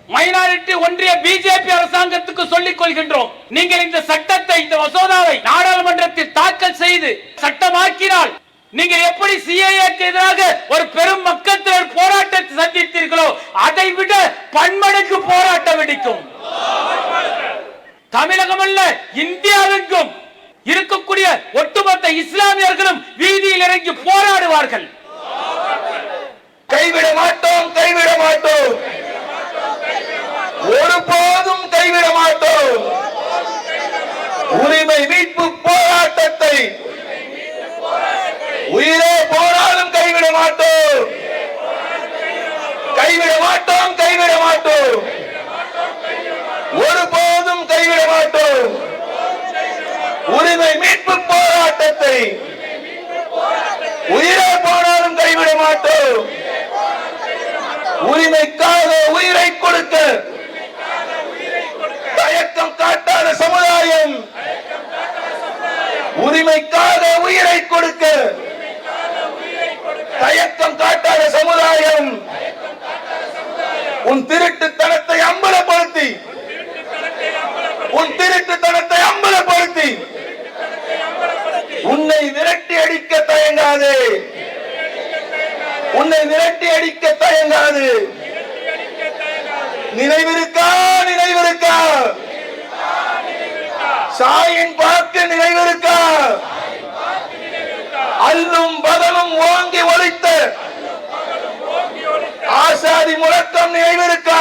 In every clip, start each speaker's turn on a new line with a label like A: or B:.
A: Minority ஒன்றிய BJP அரசாங்கத்துக்கு சொல்லிக் கொள்கின்றோம். நீங்கள் இந்த சட்டத்தை, இந்த மசோதாவை நாடாளுமன்றத்தில் தாக்கல் செய்து சட்டமாக்கினால் நீங்கள் எப்படி சிஏஏக்கு எதிராக ஒரு பெரும் மக்கள் திரள் போராட்டத்தை சந்தித்தீர்களோ அதை விட பன்மடங்கு போராட்டம் வெடிக்கும். தமிழகம் அல்ல, இந்தியாவுக்கும் இருக்கக்கூடிய ஒட்டுமொத்த இஸ்லாமியர்களும் வீதியில் இறங்கி போராடுவார்கள்.
B: கைவிட மாட்டோம், கைவிட மாட்டோம், ஒருபோதும் கைவிட மாட்டோம். உரிமை மீட்பு போராட்டத்தை உயிரே போராடும் கைவிட மாட்டோம், கைவிட மாட்டோம், கைவிட மாட்டோம், ஒருபோதும் கைவிட மாட்டோம். உரிமை மீட்பு போராட்டத்தை உயிரே போராடும் கைவிட மாட்டோம். உரிமைக்காக உயிரை கொடுக்க தயக்கம் காட்டாத சமுதாயம், உரிமைக்காக உயிரை கொடுக்க தயக்கம் காட்டாத சமுதாயம் உன் திருட்டுத்தனத்தை அம்பலப்படுத்தி, உன் திருட்டுத்தனத்தை அம்பலப்படுத்தி உன்னை விரட்டி அடிக்க தயங்காது, உன்னை விரட்டி அடிக்க தயங்காது. நினைவிருக்கா, நினைவிருக்கா, சாயின் பாக்கு நினைவிருக்கா, அல்லும் பகலும் ஓங்கி ஒலித்த ஆசாதி முழக்கம் நினைவிருக்கா.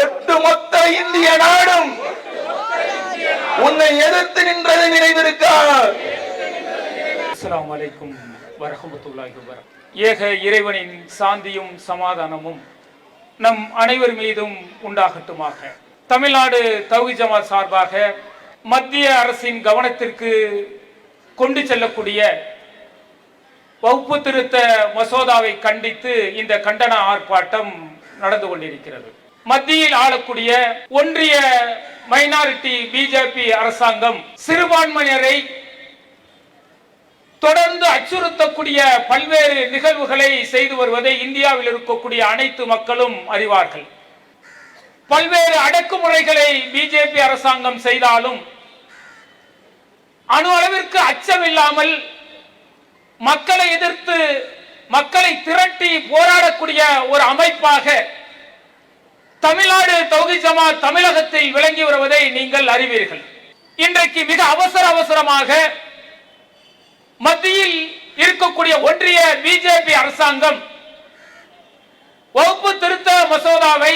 B: ஒட்டுமொத்த இந்திய நாடும் உன்னை எதிர்த்து நின்றது நினைவிருக்கா.
A: அஸ்ஸலாமு அலைக்கும் வரஹ்மத்துல்லாஹி வபரகாத்துஹு. ஏக இறைவனின் சாந்தியும் சமாதானமும் நம் அனைவர் மீதும் உண்டாகட்டுமாக. தமிழ்நாடு தௌஹீத் ஜமாத் சார்பாக மத்திய அரசின் கவனத்திற்கு கொண்டு செல்லக்கூடிய வகுப்பு திருத்த மசோதாவை கண்டித்து இந்த கண்டன ஆர்ப்பாட்டம் நடந்து கொண்டிருக்கிறது. மத்தியில் ஆளக்கூடிய ஒன்றிய மைனாரிட்டி பிஜேபி அரசாங்கம் சிறுபான்மையினரை தொடர்ந்து அச்சுறுத்தக்கூடிய பல்வேறு நிகழ்வுகளை செய்து வருவதை இந்தியாவில் இருக்கக்கூடிய அனைத்து மக்களும் அறிவார்கள். பல்வேறு அடக்குமுறைகளை பிஜேபி அரசாங்கம் செய்தாலும் அணு அளவிற்கு அச்சமில்லாமல் மக்களை எதிர்த்து மக்களை திரட்டி போராடக்கூடிய ஒரு அமைப்பாக தமிழ்நாடு தௌஹீத் ஜமாத் தமிழகத்தில் விளங்கி வருவதை நீங்கள் அறிவீர்கள். இன்றைக்கு மிக அவசரமாக மத்தியில் இருக்கக்கூடிய ஒன்றிய பிஜேபி அரசாங்கம் வகுப்பு திருத்த மசோதாவை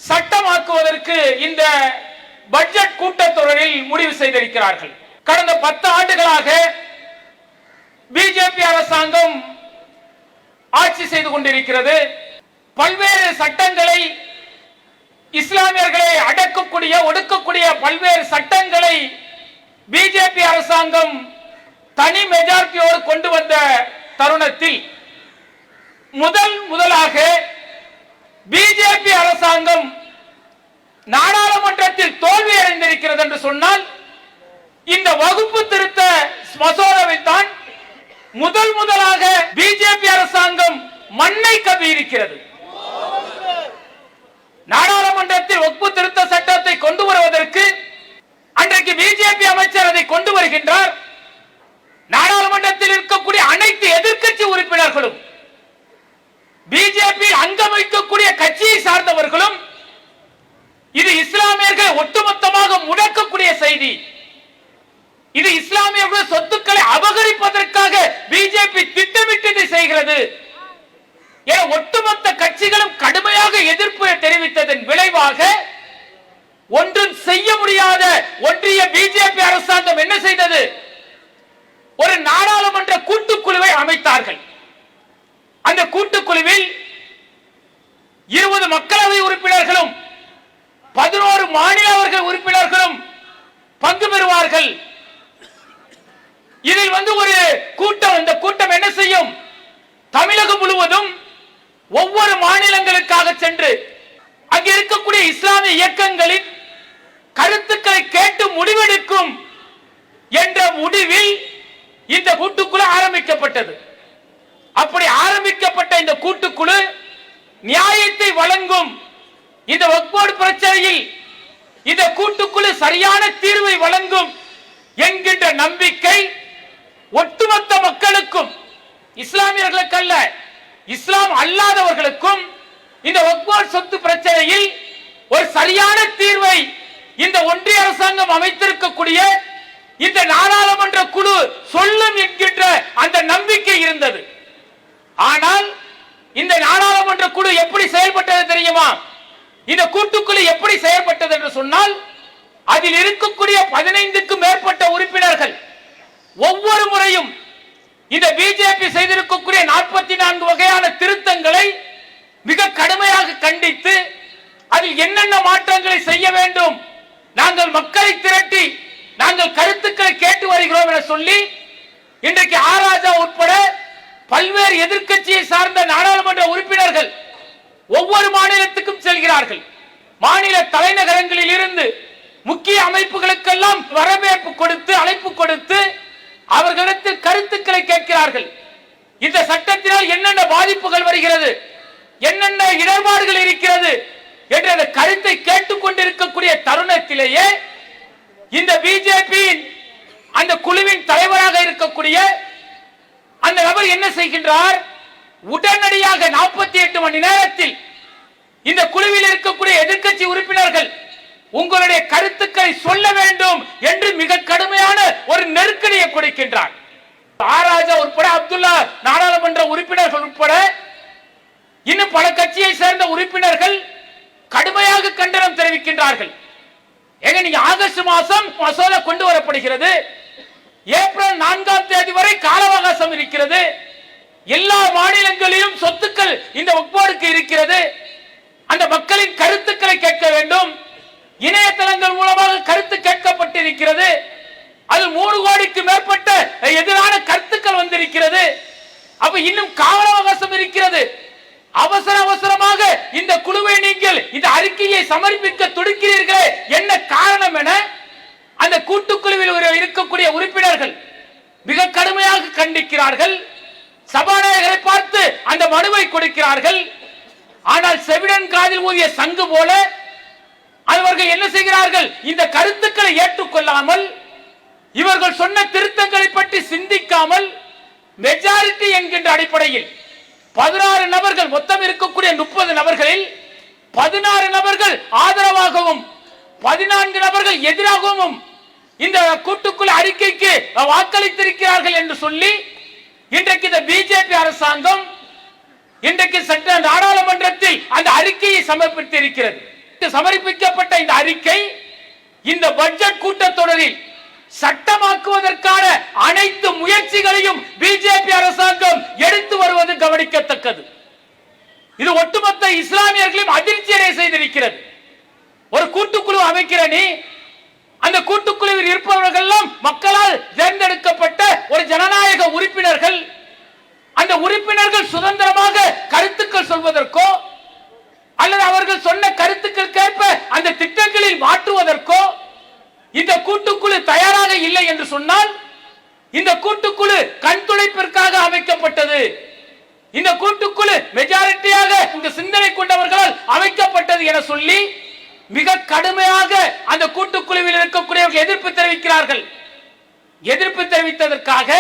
A: சட்டமாக்குவதற்கு இந்த பட்ஜெட் கூட்டத்தொடரில் முடிவு செய்திருக்கிறார்கள். கடந்த 10 ஆண்டுகளாக பிஜேபி அரசாங்கம் ஆட்சி செய்து கொண்டிருக்கிறது. பல்வேறு சட்டங்களை, இஸ்லாமியர்களை அடக்கக்கூடிய ஒடுக்கக்கூடிய பல்வேறு சட்டங்களை பிஜேபி அரசாங்கம் தனி மெஜாரிட்டியோடு கொண்டு வந்த தருணத்தில் முதலாக பிஜேபி அரசாங்கம் நாடாளுமன்றத்தில் தோல்வி அடைந்திருக்கிறது என்று சொன்னால் இந்த வகுப்பு திருத்த மசோதாவில் தான் முதலாக பிஜேபி அரசாங்கம் மண்ணை கவ்வி இருக்கிறது. நாடாளுமன்றத்தில் வகுப்பு திருத்த சட்டத்தை கொண்டு வருவதற்கு அன்றைக்கு பிஜேபி அமைச்சர் அதை கொண்டு வருகின்றார். நாடாளுமன்றத்தில் இருக்கக்கூடிய அனைத்து எதிர்க்கட்சி உறுப்பினர்களும் பிஜேபி அங்கம் வைக்கக்கூடிய கட்சியை சார்ந்தவர்களும் இது இஸ்லாமியர்களை ஒட்டுமொத்தமாக முடக்கக்கூடிய செய்தி, இது இஸ்லாமியர்கள் சொத்துக்களை அபகரிப்பதற்காக பிஜேபி திட்டமிட்டு செய்கிறது என ஒட்டுமொத்த கட்சிகளும் கடுமையாக எதிர்ப்பு தெரிவித்ததன் விளைவாக ஒன்றும் செய்ய முடியாத ஒன்றிய பிஜேபி அரசாங்கம் என்ன செய்தது? ஒரு நாடாளுமன்ற கூட்டுக்குழுவை அமைத்தார்கள். அந்த கூட்டுக்குழுவில் 20 மக்களவை உறுப்பினர்களும் 11 மாநில உறுப்பினர்களும் பங்கு பெறுவார்கள். இதில் ஒரு கூட்டம், இந்த கூட்டம் என்ன செய்யும்? தமிழகம் முழுவதும் ஒவ்வொரு மாநிலங்களுக்காக சென்று அங்கு இருக்கக்கூடிய இஸ்லாமிய இயக்கங்களின் கருத்துக்களை கேட்டு முடிவெடுக்கும் என்ற முடிவில் இந்த கூட்டுக்குழு ஆரம்பிக்கப்பட்டது. அப்படி ஆரம்பிக்கப்பட்ட இந்த கூட்டுக்குழு நியாய வழங்கும். இந்த வக்ஃப் போர்டு பிரச்சனையில் இந்த கூட்டுக்குழு சரியான தீர்வை வழங்கும் என்கின்ற நம்பிக்கை ஒட்டுமொத்த மக்களுக்கும், இஸ்லாமியர்களுக்கு அல்ல, இஸ்லாம் அல்லாதவர்களுக்கும் இந்த வக்ஃப் போர்டு சொத்து பிரச்சனையில் ஒரு சரியான தீர்வை இந்த ஒன்றிய அரசாங்கம் அமைத்திருக்கக்கூடிய இந்த நாடாளுமன்ற குழு சொல்லும் என்கின்ற அந்த நம்பிக்கை இருந்தது. ஆனால் இந்த நாடாளுமன்ற குழு எப்படி செயல்பட்டது தெரியுமா? இந்த கூட்டுக்குழு எப்படி செயல்பட்டது என்று சொன்னால், அதில் இருக்கக்கூடிய 15க்கும் மேற்பட்ட உறுப்பினர்கள் ஒவ்வொரு முறையும் இந்த பிஜேபி செய்திருக்கக்கூடிய 44 வகையான திருத்தங்களை மிக கடுமையாக கண்டித்து அதில் என்னென்ன மாற்றங்களை செய்ய வேண்டும், நாங்கள் மக்களை திரட்டி நாங்கள் கருத்துக்களை கேட்டு வருகிறோம் என சொல்லி இன்றைக்கு ஆராஜா உட்பட பல்வேறு எதிர்க்கட்சியை சார்ந்த நாடாளுமன்ற உறுப்பினர்கள் ஒவ்வொரு மாநிலத்துக்கும் செல்கிறார்கள். மாநில தலைநகரங்களில் இருந்து முக்கிய அமைப்புகளுக்கெல்லாம் வரவேற்பு கொடுத்து, அழைப்பு கொடுத்து அவர்களிடத்தில் கருத்துக்களை கேட்கிறார்கள். இந்த சட்டத்தினால் என்னென்ன பாதிப்புகள் வருகிறது, என்னென்ன இடர்பாடுகள் இருக்கிறது என்ற அந்த கருத்தை கேட்டுக் கொண்டிருக்கக்கூடிய தருணத்திலேயே இந்த பிஜேபியின் அந்த குழுவின் தலைவராக இருக்கக்கூடிய அந்த நபர் என்ன செய்கின்றார்? உடனடியாக 48 மணி நேரத்தில் இந்த குழுவில் இருக்கக்கூடிய எதிர்க்கட்சி உறுப்பினர்கள் உங்களுடைய கருத்துக்களை சொல்ல வேண்டும் என்று மிக கடுமையான ஒரு நெருக்கடியை கொடுக்கின்றார். ஆராஜா உட்பட, அப்துல்லா நாடாளுமன்ற உறுப்பினர்கள் உட்பட இன்னும் பல கட்சியை சேர்ந்த உறுப்பினர்கள் கடுமையாக கண்டனம் தெரிவிக்கின்றார்கள். நீங்க ஆகஸ்ட் மாதம் மசோதா கொண்டு வரப்படுகிறது, ஏப்ரல் 4ஆம் தேதி வரை கால அவகாசம் இருக்கிறது, எல்லா மாநிலங்களிலும் சொத்துக்கள் இந்த வக்ஃப் போர்டுக்கு இருக்கிறது, அந்த மக்களின் கருத்துக்களை கேட்க வேண்டும், இணையதளங்கள் மூலமாக கருத்து கேட்கப்பட்டிருக்கிறது, அது 3 கோடிக்கு மேற்பட்ட எதிரான கருத்துக்கள் வந்திருக்கிறது, அப்ப இன்னும் கால அவகாசம் இருக்கிறது, அவசரமாக இந்த குழுவை நீங்கள் இந்த அறிக்கையை சமர்ப்பிக்க துடிக்கிறீர்களே, என்ன காரணம் என அந்த கூட்டுக்குழுவில் இருக்கக்கூடிய உறுப்பினர்கள் மிக கடுமையாக கண்டிக்கிறார்கள். சபாநாயகரை பார்த்து அந்த மனுவை கொடுக்கிறார்கள். ஆனால் செவிடன் காதில் ஊதிய சங்கு போல அவர்கள் என்ன செய்கிறார்கள்? இந்த கருத்துக்களை ஏற்றுக்கொள்ளாமல், இவர்கள் சொன்ன திருத்தங்களை பற்றி சிந்திக்காமல், மெஜாரிட்டி என்கின்ற அடிப்படையில் 16 நபர்கள், மொத்தம் இருக்கக்கூடிய 30 நபர்களில் 16 நபர்கள் ஆதரவாகவும் 14 நபர்கள் எதிராகவும் இந்த கூட்டுக்குழு அறிக்கைக்கு வாக்களித்திருக்கிறார்கள் என்று சொல்லி இன்றைக்கு இந்த பிஜேபி அரசாங்கம் இன்றைக்கு சட்ட நாடாளுமன்றத்தில் அந்த அறிக்கையை சமர்ப்பித்திருக்கிறது. சமர்ப்பிக்கப்பட்ட இந்த அறிக்கை இந்த பட்ஜெட் கூட்டத்தொடரில் சட்டமாக்குவதற்கான அனைத்து முயற்சிகளையும் பிஜேபி அரசாங்கம் எடுத்து வருவது கவனிக்கத்தக்கது. இது ஒட்டுமொத்த இஸ்லாமியர்களையும் அதிர்ச்சியடைய செய்திருக்கிறது. ஒரு கூட்டுக்குழு அமைக்கிற நீ, அந்த கூட்டுக்குழுவில் இருப்பவர்கள் எல்லாம் மக்களால் தேர்ந்தெடுக்கப்பட்ட ஒரு ஜனநாயக உறுப்பினர்கள். அந்த உறுப்பினர்கள் சுதந்திரமாக கருத்துக்கள் சொல்வதற்கோ அல்லது அவர்கள் சொன்ன கருத்துக்கள் கேட்ப அந்த திட்டங்களில் மாற்றுவதற்கோ இந்த கூட்டுக்குழு தயாராக இல்லை என்று சொன்னால், இந்த கூட்டுக்குழு கண் துடைப்பிற்காக அமைக்கப்பட்டது, இந்த கூட்டுக்குழு மெஜாரிட்டியாக இந்த சிந்தனை கொண்டவர்களால் அமைக்கப்பட்டது என சொல்லி மிக கடுமையாக அந்த கூட்டுக்குழுவில் இருக்கக்கூடியவர்கள் எதிர்ப்பு தெரிவிக்கிறார்கள். எதிர்ப்பு தெரிவித்ததற்காக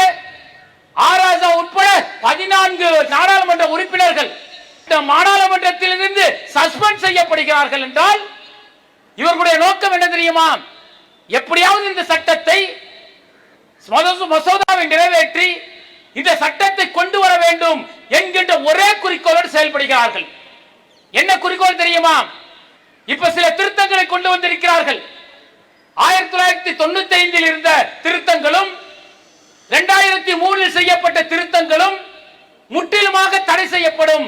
A: ஆராஜா உட்பட 14 நாடாளுமன்ற உறுப்பினர்கள் நாடாளுமன்றத்திலிருந்து சஸ்பெண்ட் செய்யப்படுகிறார்கள் என்றால் இவர்களுடைய நோக்கம் என்ன தெரியுமா? எப்படியாவது இந்த சட்டத்தை, மசோதாவை நிறைவேற்றி இந்த சட்டத்தை கொண்டு வர வேண்டும் என்கின்ற ஒரே குறிக்கோளோடு செயல்படுகிறார்கள். என்ன குறிக்கோள் தெரியுமா? இப்ப சில திருத்தங்களை கொண்டு வந்திருக்கிறார்கள். 1995 இருந்த திருத்தங்களும் 2003 செய்யப்பட்ட திருத்தங்களும் முற்றிலுமாக தடை செய்யப்படும்.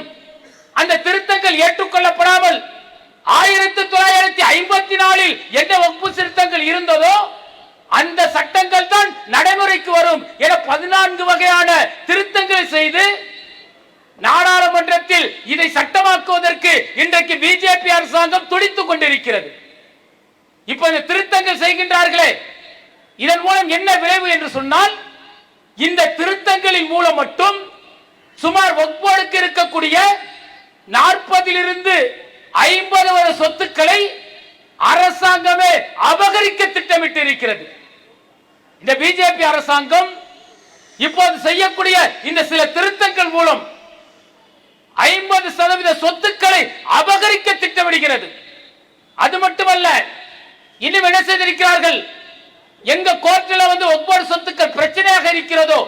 A: அந்த திருத்தங்கள் ஏற்றுக்கொள்ளப்படாமல் 1954 என்ன வக்ஃப் திருத்தங்கள் இருந்ததோ அந்த சட்டங்கள் தான் நடைமுறைக்கு வரும் என 14 வகையான திருத்தங்களை செய்து நாடாளுமன்றத்தில் இதை சட்டமாக்குவதற்கு இன்றைக்கு பிஜேபி அரசாங்கம் துடித்துக் கொண்டிருக்கிறது. இப்ப இந்த திருத்தங்கள் செய்கின்றார்களே, இதன் மூலம் என்ன விளைவு என்று சொன்னால், இந்த திருத்தங்களின் மூலம் மட்டும் சுமார் வக்ஃப் போர்டுக்கு இருக்கக்கூடிய 40 இருந்து 50 சொத்துக்களை அரசாங்கமே அபகரிக்க திட்டமிட்டு இருக்கிறது. இந்த பிஜேபி அரசாங்கம் இப்போது செய்யக்கூடிய இந்த சில திருத்தங்கள் மூலம் 50% சொத்துக்களை அபகரிக்க திட்டமிடுகிறது. அது மட்டுமல்ல, இன்னும் என்ன செய்திருக்கிறார்கள், எங்க கோர்ட்டில் ஒவ்வொரு சொத்துக்கள் பிரச்சனையாக இருக்கிறதோ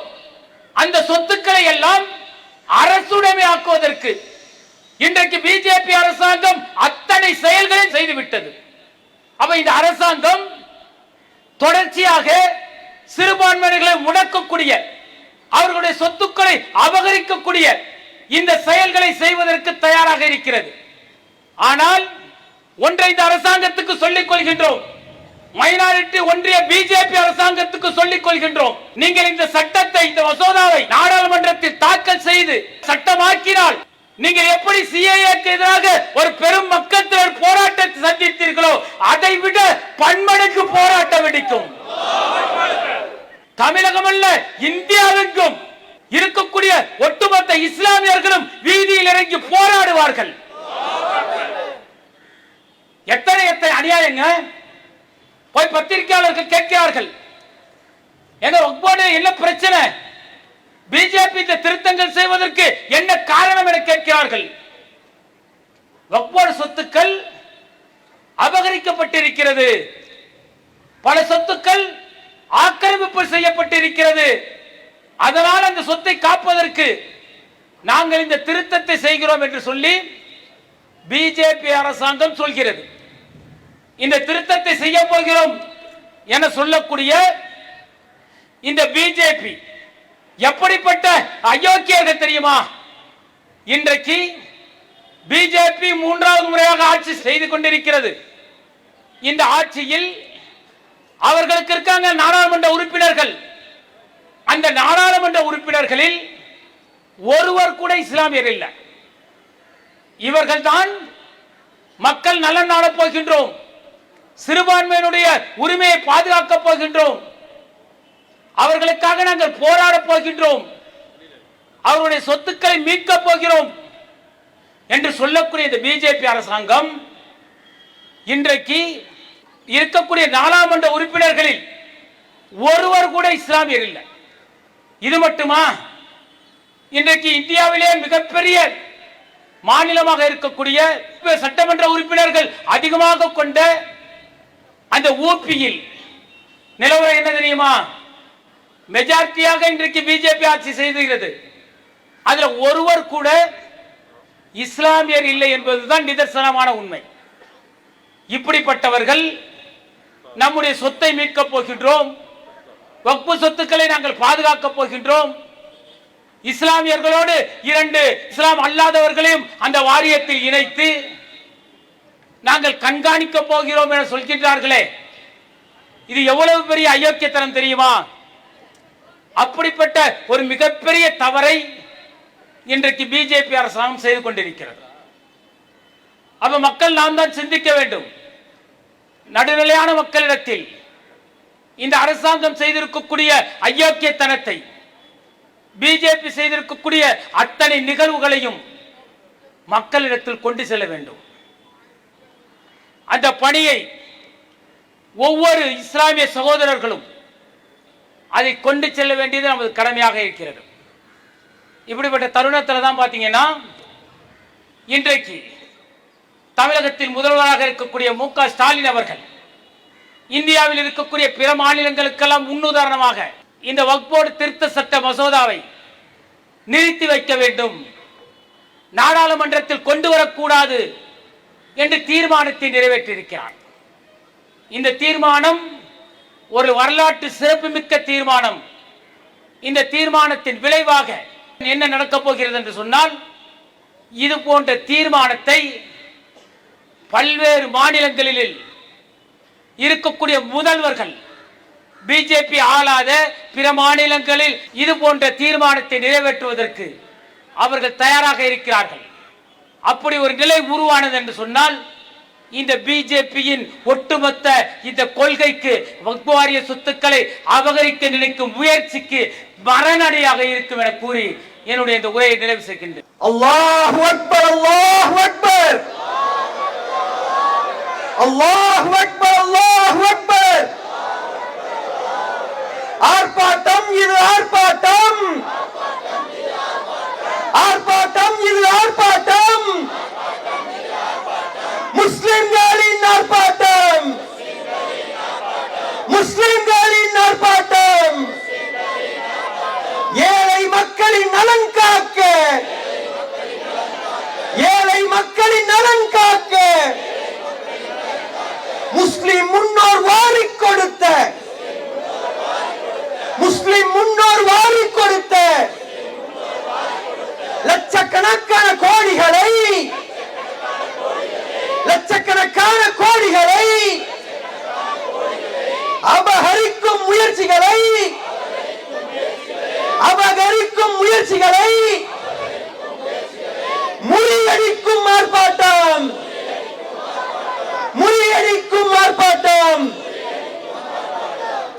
A: அந்த சொத்துக்களை எல்லாம் அரசுடைமை ஆக்குவதற்கு இன்றைக்கு பிஜேபி அரசாங்கம் அத்தனை செயல்களை செய்துவிட்டது. அப்ப இந்த அரசாங்கம் தொடர்ச்சியாக சிறுபான்மையினர்களை முடக்கக்கூடிய, அவர்களுடைய சொத்துக்களை அபகரிக்கக்கூடிய இந்த செயல்களை செய்வதற்கு தயாராக இருக்கிறது. ஆனால் ஒன்றை இந்த அரசாங்கத்துக்கு சொல்லிக் கொள்கின்றோம், மைனாரிட்டி ஒன்றிய பிஜேபி அரசாங்கத்துக்கு சொல்லிக் கொள்கின்றோம், நீங்கள் இந்த சட்டத்தை, இந்த மசோதாவை நாடாளுமன்றத்தில் தாக்கல் செய்து சட்டமாக்கினால் நீங்கள் எப்படி சிஏஏக்கு எதிராக ஒரு பெரும் மக்கள் திரள் போராட்டத்தை சந்தித்தீர்களோ அதை விட பன்மடங்கு போராட்டம் வெடிக்கும். தமிழகம் அல்ல, இந்தியாவுக்கும் இருக்கக்கூடிய ஒட்டுமொத்த இஸ்லாமியர்களும் வீதியில் இறங்கி போராடுவார்கள். எத்தனை எத்தனை அநியாயங்க. போய் பத்திரிகையாளர்கள் கேட்கிறார்கள், எங்க ஒவ்வொரு என்ன பிரச்சனை, பிஜேபி இந்த திருத்தங்கள் செய்வதற்கு என்ன காரணம் என கேட்கிறார்கள். ஒவ்வொரு சொத்துக்கள் அபகரிக்கப்பட்டிருக்கிறது, பல சொத்துக்கள் ஆக்கிரமிப்பு செய்யப்பட்டிருக்கிறது. அதனால் அந்த சொத்தை காப்பதற்கு நாங்கள் இந்த திருத்தத்தை செய்கிறோம் என்று சொல்லி பிஜேபி அரசாங்கம் சொல்கிறது. இந்த திருத்தத்தை செய்ய போகிறோம் என சொல்லக்கூடிய இந்த பிஜேபி எப்படிப்பட்ட அயோக்கியர்கள் தெரியுமா? இன்றைக்கு பிஜேபி 3வது முறையாக ஆட்சி செய்து கொண்டிருக்கிறது. இந்த ஆட்சியில் அவர்களுக்கு இருக்காங்க நாடாளுமன்ற உறுப்பினர்கள். அந்த நாடாளுமன்ற உறுப்பினர்களில் ஒருவர் கூட இஸ்லாமியர் இல்லை. இவர்கள் தான் மக்கள் நலன் நாடப் போகின்றோம், சிறுபான்மையினுடைய உரிமையை பாதுகாக்கப் போகின்றோம், அவர்களுக்காக நாங்கள் போராடப் போகின்றோம், அவருடைய சொத்துக்களை மீட்கப் போகிறோம் என்று சொல்லக்கூடிய இந்த பிஜேபி அரசாங்கம் இன்றைக்கு இருக்கக்கூடிய நாடாளுமன்ற உறுப்பினர்களில் ஒருவர் கூட இஸ்லாமியர் இல்லை. இது மட்டுமா, இன்றைக்கு இந்தியாவிலே மிகப்பெரிய மாநிலமாக இருக்கக்கூடிய சட்டமன்ற உறுப்பினர்கள் அதிகமாக கொண்ட அந்த ஊபியில் நிலவரம் என்ன தெரியுமா? மெஜாரிட்டியாக இன்றைக்கு பிஜேபி ஆட்சி செய்துகிறது. அதுல ஒருவர் கூட இஸ்லாமியர் இல்லை என்பதுதான் நிதர்சனமான உண்மை. இப்படிப்பட்டவர்கள் நம்முடைய சொத்தை மீட்கப் போகின்றோம், வக்ஃபு சொத்துக்களை நாங்கள் பாதுகாக்கப் போகின்றோம், இஸ்லாமியர்களோடு 2 இஸ்லாம் அல்லாதவர்களையும் அந்த வாரியத்தில் இணைத்து நாங்கள் கண்காணிக்க போகிறோம் என சொல்கின்றார்களே, இது எவ்வளவு பெரிய அயோக்கியத்தனம் தெரியுமா? அப்படிப்பட்ட ஒரு மிகப்பெரிய தவறை இன்றைக்கு பிஜேபி அரசாங்கம் செய்து கொண்டிருக்கிறது. அப்ப மக்கள் நாம் தான் சிந்திக்க வேண்டும். நடுநிலையான மக்களிடத்தில் இந்த அரசாங்கம் செய்திருக்கக்கூடிய அயோக்கியத்தனத்தை, பிஜேபி செய்திருக்கக்கூடிய அத்தனை நிகழ்வுகளையும் மக்களிடத்தில் கொண்டு செல்ல வேண்டும். அந்த பணியை ஒவ்வொரு இஸ்லாமிய சகோதரர்களும் அதை கொண்டு செல்ல வேண்டியது நமது கடமையாக இருக்கிறது. இப்படிப்பட்ட தருணத்தில் தான் பார்த்தீங்கன்னா இன்றைக்கு தமிழகத்தின் முதல்வராக இருக்கக்கூடிய மு.க. ஸ்டாலின் அவர்கள் இந்தியாவில் இருக்கக்கூடிய பிற மாநிலங்களுக்கெல்லாம் முன்னுதாரணமாக இந்த வக்ஃப் போர்டு திருத்த சட்ட மசோதாவை நிறுத்தி வைக்க வேண்டும், நாடாளுமன்றத்தில் கொண்டு வரக்கூடாது என்று தீர்மானத்தை நிறைவேற்றியிருக்கிறார். இந்த தீர்மானம் ஒரு வரலாற்று சிறப்புமிக்க தீர்மானம். இந்த தீர்மானத்தின் விளைவாக என்ன நடக்கப் போகிறது என்று சொன்னால், இது போன்ற தீர்மானத்தை பல்வேறு மாநிலங்களில் இருக்கக்கூடிய முதல்வர்கள், பிஜேபி ஆளாத பிற மாநிலங்களில் இது போன்ற தீர்மானத்தை நிறைவேற்றுவதற்கு அவர்கள் தயாராக இருக்கிறார்கள். அப்படி ஒரு நிலை உருவானது என்று சொன்னால் இந்த பிஜேபியின் ஒட்டுமொத்த இந்த கொள்கைக்கு, வக்ஃப் வாரிய சொத்துக்களை அபகரிக்க நினைக்கும் முயற்சிக்கு மரணடியாக இருக்கும் என கூறி என்னுடைய இந்த உரையை நிறைவு செய்கின்றேன்.
B: அல்லாஹு அக்பர், அல்லாஹு அக்பர்.
C: நலன் காக்க முஸ்லிம் முன்னோர் வாரிக் கொடுத்த லட்சக்கணக்கான கோடிகளை அபகரிக்கும் முயற்சிகளை முறியடிக்கும் ஆர்ப்பாட்டம்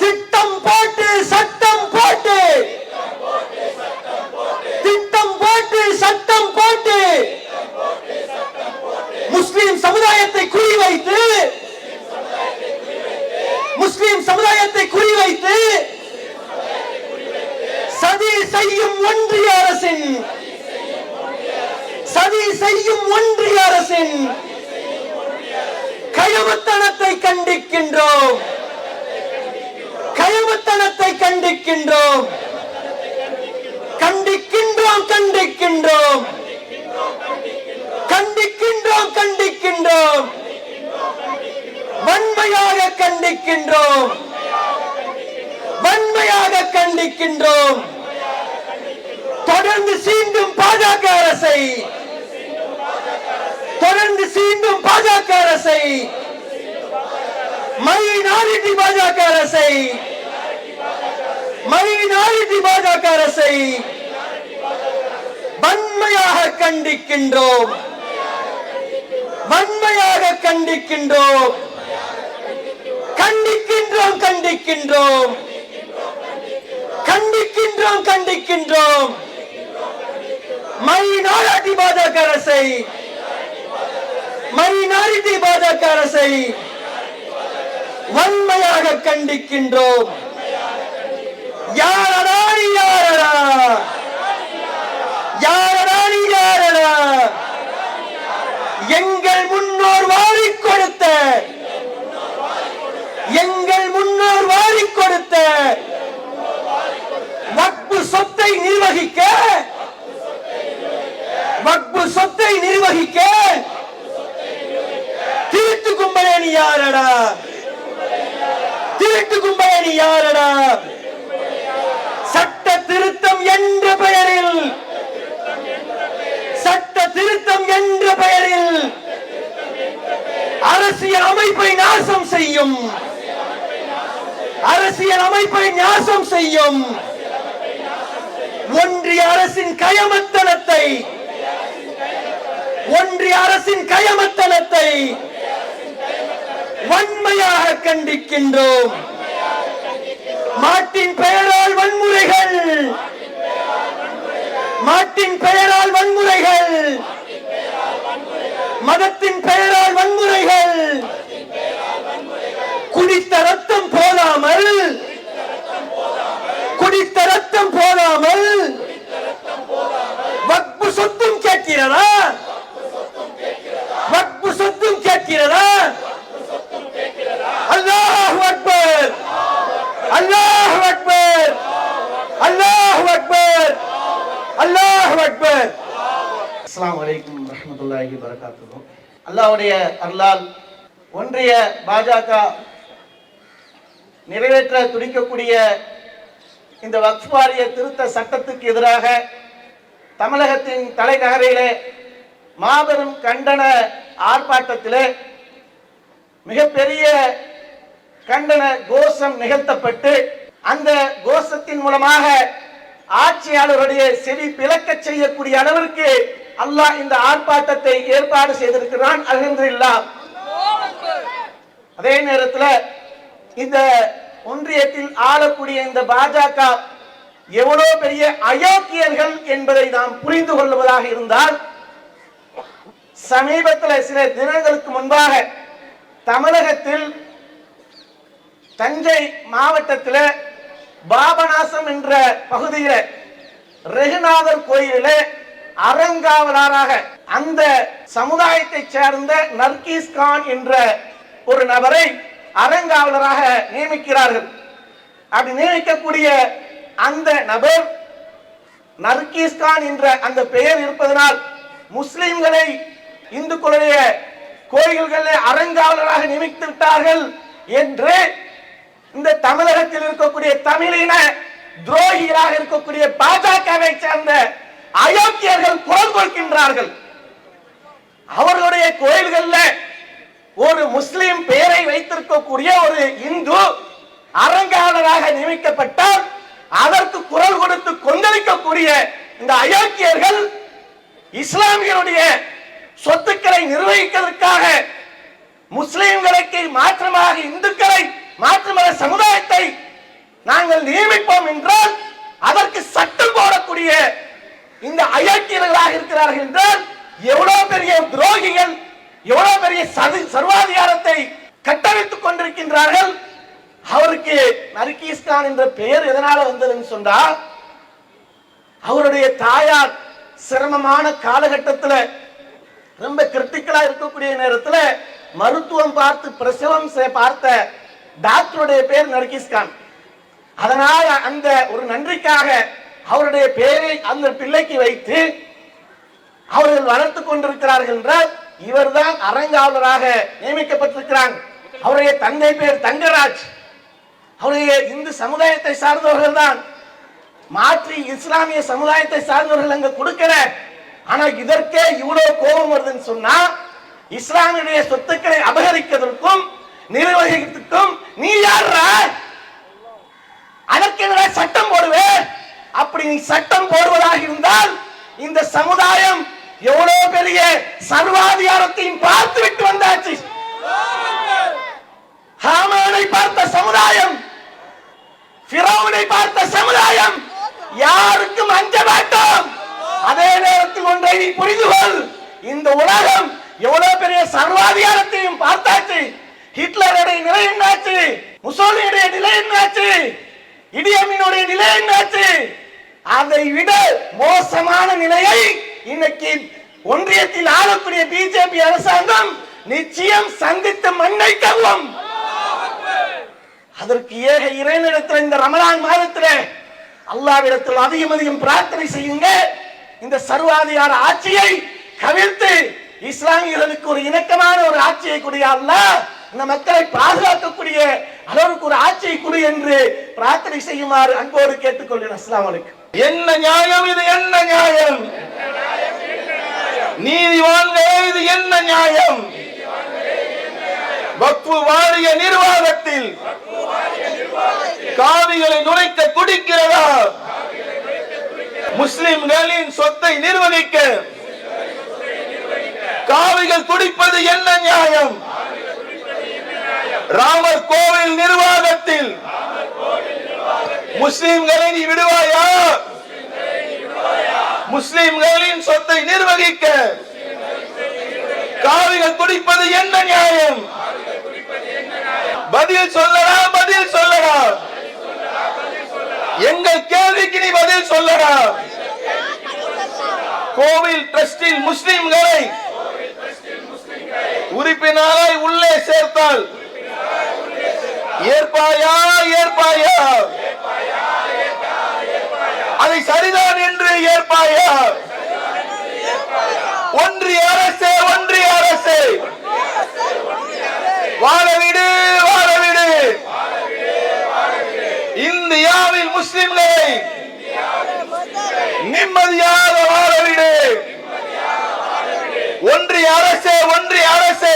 C: திட்டம் போட்டு சட்டம் போட்டு முஸ்லிம் சமுதாயத்தை குறிவைத்து சதி செய்யும் ஒன்றிய அரசின் கயவத்தனத்தை கண்டிக்கின்றோம். வன்மையாக கண்டிக்கின்றோம். தொடர்ந்து சீண்டும் பாஜக அரசை மைனாரிட்டி பாஜக அரசை வன்மையாக கண்டிக்கின்றோம். மைனாரிட்டி பாஜக அரசை வன்மையாக கண்டிக்கின்றோம். யாரடா எங்கள் முன்னோர் வாரிக் கொடுத்த வக்ஃபு சொத்தை நிர்வகிக்க திருட்டு கும்பலேனி யாரடா? சட்ட திருத்தம் என்ற பெயரில் அரசியல் அமைப்பை நாசம் செய்யும் ஒன்றிய அரசின் கயமத்தனத்தை வன்மையாக கண்டிக்கின்றோம். மாட்டின் பெயரால் வன்முறைகள், மதத்தின் பெயரால் வன்முறைகள், குடித்த ரத்தம் போதாமல் வக்ஃபு சொத்தும் கேட்கிறதா? அல்லாஹு அக்பர்.
D: அஸ்ஸலாமு அலைக்கும் வரஹ்மத்துல்லாஹி வபரகாத்துஹு. அல்லாஹ்வுடைய அருளால் ஒன்றிய பாஜக நிறைவேற்ற துடிக்கக்கூடிய இந்த வக்ஃப் வாரிய திருத்த சட்டத்துக்கு எதிராக தமிழகத்தின் தலைநகரிலே மாபெரும் கண்டன ஆர்ப்பாட்டத்திலே மிகப்பெரிய கண்டன கோஷம் நிகழ்த்தப்பட்டு அந்த கோஷத்தின் மூலமாக ஆட்சியாளருடைய செவி பிளக்க செய்யக்கூடிய அளவிற்கு அல்லாஹ் இந்த ஆர்ப்பாட்டத்தை ஏற்பாடு செய்திருக்கிறான். அல்ஹம்துலில்லாஹ். அதே நேரத்தில் இந்த ஒன்றியத்தில் ஆளக்கூடிய இந்த பாஜக எவ்வளவு பெரிய அயோக்கியர்கள் என்பதை நாம் புரிந்து கொள்வதாக இருந்தால், சமீபத்தில் சில தினங்களுக்கு முன்பாக தமிழகத்தில் தஞ்சை மாவட்டத்தில் பாபநாசம் என்ற பகுதியில் ரெகுநாதர் கோயிலில் அறங்காவலராக அந்த சமுதாயத்தை சேர்ந்த நர்கீஸ் கான் என்ற ஒரு நபரை அறங்காவலராக நியமிக்கிறார்கள். அப்படி நியமிக்கக்கூடிய அந்த நபர் நர்கீஸ் கான் என்ற அந்த பெயர் இருப்பதனால் முஸ்லிம்களை இந்துக்களுடைய கோயில்களை அறங்காவலராக நியமித்து விட்டார்கள் என்று இந்த தமிழகத்தில் இருக்கக்கூடிய தமிழின துரோகிகளாக இருக்கக்கூடிய பாஜகவை சேர்ந்த அயோக்கியர்கள் குரல் கொடுக்கின்றார்கள். அவர்களுடைய கோயில்கள்ல ஒரு முஸ்லிம் பெயரை வைத்திருக்கக்கூடிய ஒரு இந்து அறங்காவலராக நியமிக்கப்பட்டால் அதற்கு குரல் கொடுத்து கொந்தளிக்கக்கூடிய இந்த அயோக்கியர்கள் இஸ்லாமியருடைய சொத்துக்களை நிர்வகிப்பதற்காக முஸ்லிம்களுக்கு மாற்றமாக இந்துக்களை மாற்றமாக சமுதாயத்தை நாங்கள் நியமிப்போம் என்றால் அதற்கு சட்டம் போடக்கூடிய இந்த அயோக்கியர்களாக இருக்கிறார்கள் என்றால் எவ்வளவு பெரிய துரோகிகள், எவ்வளவு பெரிய சர்வாதிகாரத்தை கட்டமைத்துக் கொண்டிருக்கின்றார்கள். அவருக்கு நர்கீஸ் கான் என்ற பெயர் எதனால வந்ததுன்னு சொன்னால், அவருடைய தாயார் சிரமமான காலகட்டத்தில் ரொம்ப கிரிட்டிக்கலா இருக்கக்கூடிய நேரத்தில் மருத்துவம் பார்த்து பிரசவம் பார்த்த டாக்டருடைய பேர் நர்கீஸ் கான். அதனால் அந்த ஒரு நன்றிக்காக அவருடைய பெயரை அந்த பிள்ளைக்கு வைத்து அவர்கள் வளர்த்து கொண்டிருக்கிறார்கள் என்றால் இவர்தான் அறங்காவலராக நியமிக்கப்பட்டிருக்கிறார். அவருடைய தந்தை பேர் தங்கராஜ். அவருடைய இந்து சமுதாயத்தை சார்ந்தவர்கள் தான். மாற்றி இஸ்லாமிய சமுதாயத்தை சார்ந்தவர்கள் அங்க கொடுக்கல. ஆனா இதற்கே இவ்வளவு கோபம் வருதுன்னு சொன்னா, இஸ்லாமிய சொத்துக்களை அபகரிக்கிறதுக்கும் நிர்வகிக்கிறதுக்கும் நீ யாரா? அதற்கு எதிராக சட்டம் போடுவே. அப்படி நீ சட்டம் போடுவதாக இருந்தால் இந்த சமுதாயம் எவ்வளவு பெரிய சர்வாதிகாரத்தையும் பார்த்து விட்டு வந்தாச்சு. ஹாமானை பார்த்த சமுதாயம், ஃபிரௌனை பார்த்த சமுதாயம் யாருக்கும் அஞ்ச மாட்டோம். அதே நேரத்தில் ஒன்றை நீ புரிந்து கொள், இந்த உலகம் எவ்வளவு பெரிய சர்வாதிகாரத்தையும் பார்த்தாச்சு. ஹிட்லருடைய நிலை என்னாச்சு, முசோலினுடைய நிலை என்னாச்சு, இடியமினுடைய நிலை என்னாச்சு, அதை விட மோசமான நிலையை இன்னைக்கு ஒன்றியத்தில் ஆளக்கூடிய பிஜேபி அரசாங்கம் நிச்சயம் சந்தித்து மண்ணை கவ்வும். அதற்கு ஏக இறைவனிடத்தில் இந்த ரமலான் மாதத்தில் அல்லாஹ்விடத்தில் அதிகம் பிரார்த்தனை செய்யுங்க. இந்த சர்வாதிகார ஆட்சியை கவிழ்த்து இஸ்லாமியர்களுக்கு ஒரு இணக்கமான ஒரு ஆட்சியை கூடிய அல்லாஹ் இந்த மக்களை பாதுகாக்கக்கூடிய அளவுக்கு ஒரு ஆட்சியை கொடு என்று பிரார்த்தனை செய்யுமாறு அன்போடு கேட்டுக்கொள்கிறேன். அஸ்ஸலாமு அலைக்கும்.
B: என்ன நியாயம் இது? என்ன நியாயம்? நீதிவான்களே, இது என்ன நியாயம்? வக்ஃபு வாரிய நிர்வாகத்தில் காவிகளை நுழைக்க துடிக்கிறதா? முஸ்லிம்களின் சொத்தை நிர்வகிக்க காவிகள் துடிப்பது என்ன நியாயம்? ராமர் கோவில் நிர்வாகத்தில் முஸ்லிம்களை நீ விடுவாயா? முஸ்லிம்களின் சொத்தை நிர்வகிக்க காவிகள் துடிப்பது என்ன நியாயம்? பதில் சொல்லடா, பதில் சொல்லடா. எங்கள் கேள்விக்கு நீ பதில் சொல்லடா. கோவில் ட்ரஸ்டில் முஸ்லிம்களை உறுப்பினராய் உள்ளே சேர்த்தால் ஏற்பாயா? ஏற்பாயா? அதை சரிதான் என்று ஏற்பாயா? ஒன்றிய அரசே, ஒன்றிய அரசே, வாழவிடு, வாழவிடு. இந்தியாவில் முஸ்லிம்களை நிம்மதியாக வாழவிடு. ஒன்றிய அரசே, ஒன்றிய அரசே,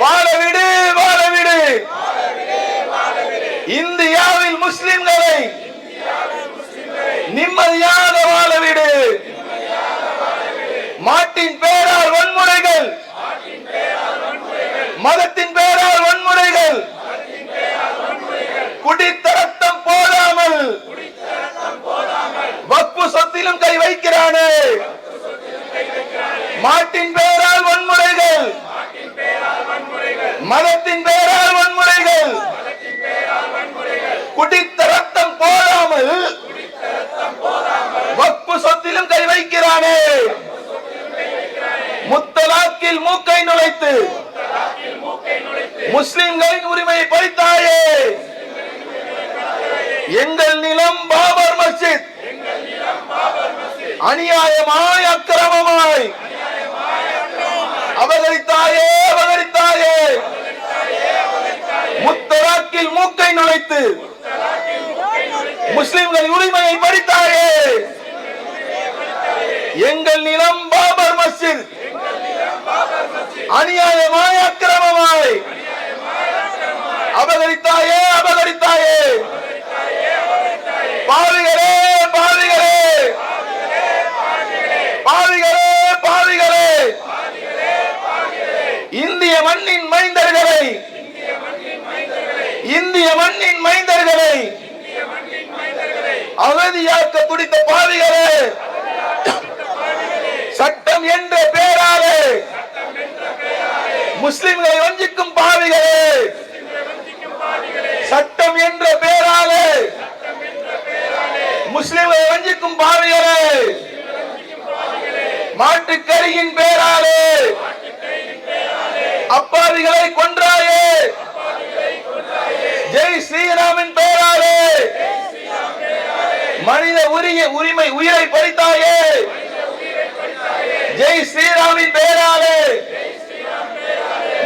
B: வாழவிடு, வாழவிடு. இந்தியாவில் முஸ்லிம்களை நிம்மதியாக வாழவிடு. மாட்டின் பெயரால் வன்முறைகள், மதத்தின் பெயரால் வன்முறைகள், குடித்த ரத்தம் போதாமல் வக்ஃபு சொத்திலும் கை வைக்கிறானே. மாட்டின் பெயரால் வன்முறைகள், மதத்தின் பெயரால் வன்முறைகள், குடித்த ரத்தம் போதாமல் வக்ஃபு சொத்திலும் கை வைக்கிறானே. முத்தலாக்கில் மூக்கை நுழைத்து முஸ்லிம்களின் உரிமையை பறித்தாயே. எங்கள் நிலம் பாபர் மஸ்ஜித் அநியாயமாய் அக்கிரமமாய் அபகரித்தாயே அபகரித்தாயே முத்தலாக்கில் மூக்கை நுழைத்து முஸ்லிம்களின் உரிமையை பறித்தாயே. எங்கள் நிலம் பாபர் மஸ்ஜித் அநியாயமாய் அக்கிரமமாய் அபகரித்தாயே அபகரித்தாயே. பாவிகளே பாவிகளே பாவிகளே பாவிகளே இந்திய மண்ணின் மைந்தர்களை இந்திய மண்ணின் மைந்தர்களை அவதியாக்க துடித்த பாவிகளே, சட்டம் என்ற பெயராலே முஸ்லிம்களை வஞ்சிக்கும் பாவிகளே, சட்டம் என்ற பெயராலே முஸ்லிம்களை வஞ்சிக்கும் பாவிகளே, மாட்டுக்கரியின் பெயராலே அப்பாவிகளை கொன்றாயே, ஜெய் ஸ்ரீராமின் பெயராலே மனித உரிமை உயிரை பறித்தாயே, ஜெய் ஸ்ரீராமின் பெயராலே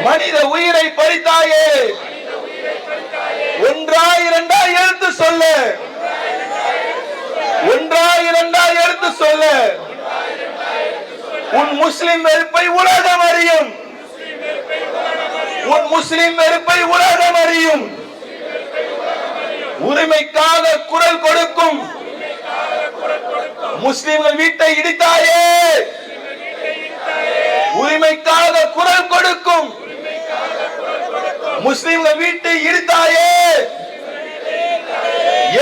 B: மனித உயிரை பறித்தாயே. ஒன்றாய் இரண்டாய் எடுத்து சொல்ல, ஒன்றாய் இரண்டாய் எடுத்து சொல்ல. உன் முஸ்லிம் வெறுப்பை உலகம் அறியும், உன் முஸ்லிம் வெறுப்பை உலகம் அறியும். உரிமைக்காக குரல் கொடுக்கும் முஸ்லிம்கள் வீட்டை இடித்தாயே, உரிமைக்காக குரல் கொடுக்கும் முஸ்லிம்கள் வீட்டை இடித்தாயே.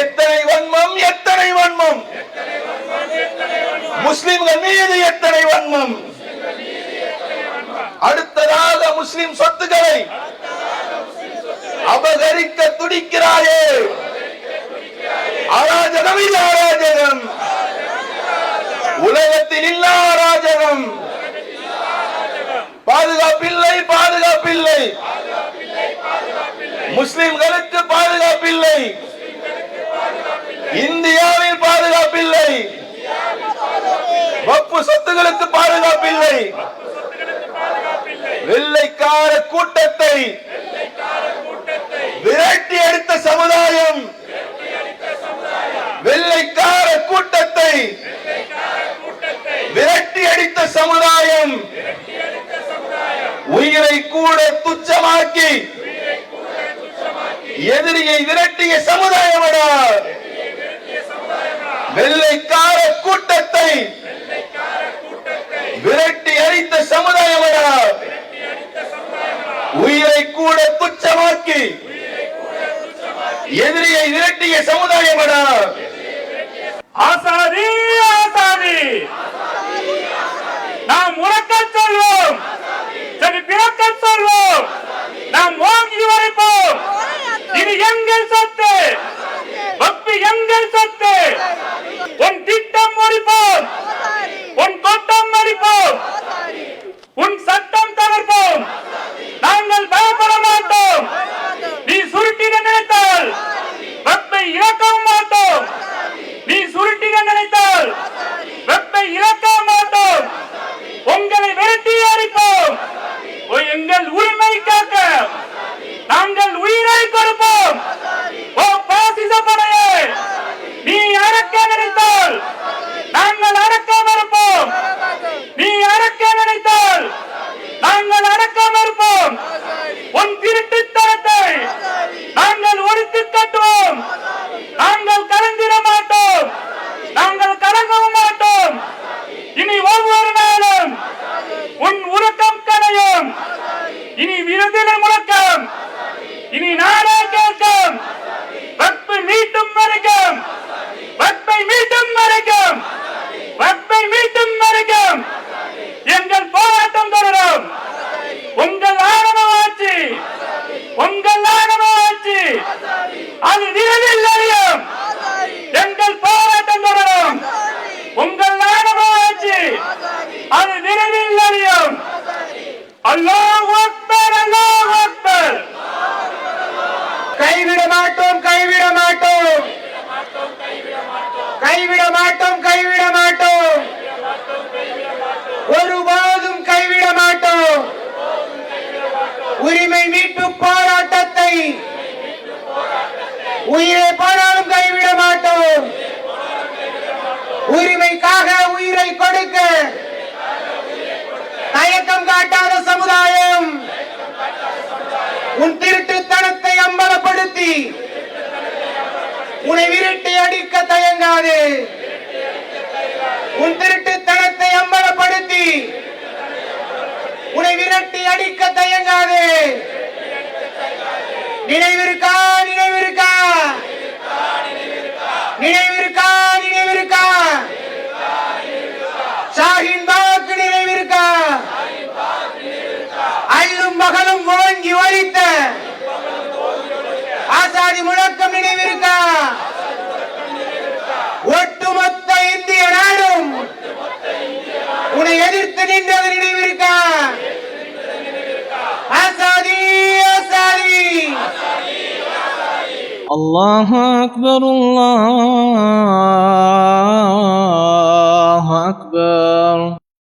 B: எத்தனை வன்மம் எத்தனை வன்மம் முஸ்லிம்கள் மீது எத்தனை வன்மம். அடுத்ததாக முஸ்லிம் சொத்துக்களை அபகரிக்க துடிக்கிறாயே. அராஜகம் இல்ல அராஜகம், உலகத்தில் இல்ல அராஜகம். பாதுகாப்பில்லை பாதுகாப்பில்லை, முஸ்லிம்களுக்கு பாதுகாப்பில்லை, இந்தியாவில் பாதுகாப்பில்லை, வக்ஃப் சொத்துகளுக்கு பாதுகாப்பில்லை. வெள்ளைக்கார கூட்டத்தை விரட்டி அடித்த சமுதாயம், வெள்ளைக்கார கூட்டத்தை விரட்டி அடித்த சமுதாயம், உயிரை கூட துச்சமாக்கி எதிரியை விரட்டிய சமுதாயமடா. வெள்ளைக்கார கூட்டத்தை விரட்டி அடித்த சமுதாயமடா, உயிரை கூட துச்சமாக்கி எதிரியை விரட்டிய சமுதாயமடா.
A: ஆசாதி ஆசாதி நாம் உறக்க சொல்வோம், சரி பிறக்க சொல்வோம், நாம் ஓங்கி வரைப்போம். இது எங்கள் சொத்து, வக்ஃப் எங்கள் சொத்து. உன் திட்டம் முடிப்போம், உன் தொட்டம் மறிப்போம், உன் சட்டம் தகர்ப்போம். நாங்கள் பயப்பட மாட்டோம். நீ சுருட்டிட நினைத்தால் வக்ஃபை இழக்க மாட்டோம். நீ சுருட்டிட நினைத்தால் வக்ஃபை இழக்க மாட்டோம். உங்களை விரட்டி அடிப்போம். எங்கள் உரிமை காக்க நாங்கள் உயிரை கொடுப்போம். ஓ பாசிச படையே, நீ அடக்க நினைத்தால் நாங்கள் அடக்க மறுப்போம். நீ
E: உன் திருட்டுத்தனத்தை அம்பலப்படுத்தி உன்னை விரட்டி அடிக்க தயங்காதே. உன் திருட்டுத்தனத்தை அம்பலப்படுத்தி உன்னை விரட்டி அடிக்க தயங்காதே. நினைவிருக்கா நினைவிருக்கா நினைவிருக்கா நினைவிருக்கா ஷாஹின் பாக் நினைவிருக்கா அல்லும் மகளும் ஓங்கி ஒலித்த ஆசாதி முழக்கம் நினைவிருக்கா ஒட்டுமொத்த இந்திய நாடும் உன்னை எதிர்த்து நின்றது நினைவிருக்கா ஆசாதி ஆசாதி.
F: الله أكبر الله أكبر.